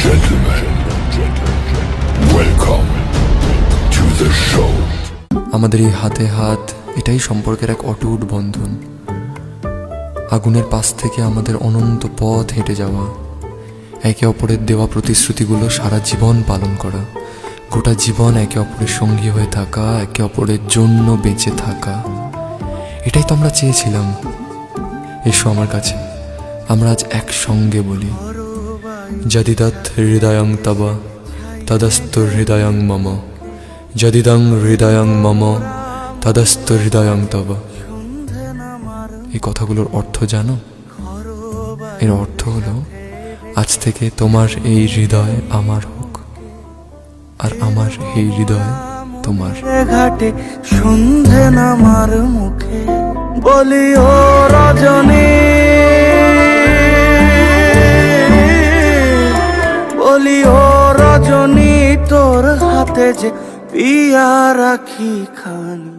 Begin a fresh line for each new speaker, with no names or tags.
gentlemen, welcome to the show.
আমাদের এই হাতে হাত, এটাই সম্পর্কের এক অটুট বন্ধন। আগুনের পাশ থেকে আমাদের অনন্ত পথ হেঁটে যাওয়া, একে অপরের দেওয়া প্রতিশ্রুতিগুলো সারা জীবন পালন করা, গোটা জীবন একে অপরের সঙ্গী হয়ে থাকা, একে অপরের জন্য বেঁচে থাকা, এটাই তো আমরা চেয়েছিলাম। এসো আমার কাছে, আমরা আজ একসঙ্গে বলি, যদিদৎ হৃদয়ং তব তদস্তু হৃদয়ং মম, যদিদং হৃদয়ং মম তদস্তু হৃদয়ং তব। এই কথাগুলোর অর্থ জানো? এর অর্থ হলো, আজ থেকে তোমার এই হৃদয় আমার হোক, আর আমার এই হৃদয় তোমার।
ঘাটে সন্ধে নামার মুখে বলি ও রজনী, বলি ও রজনী, তোর হাতে যে পিয়া রাখি খানি।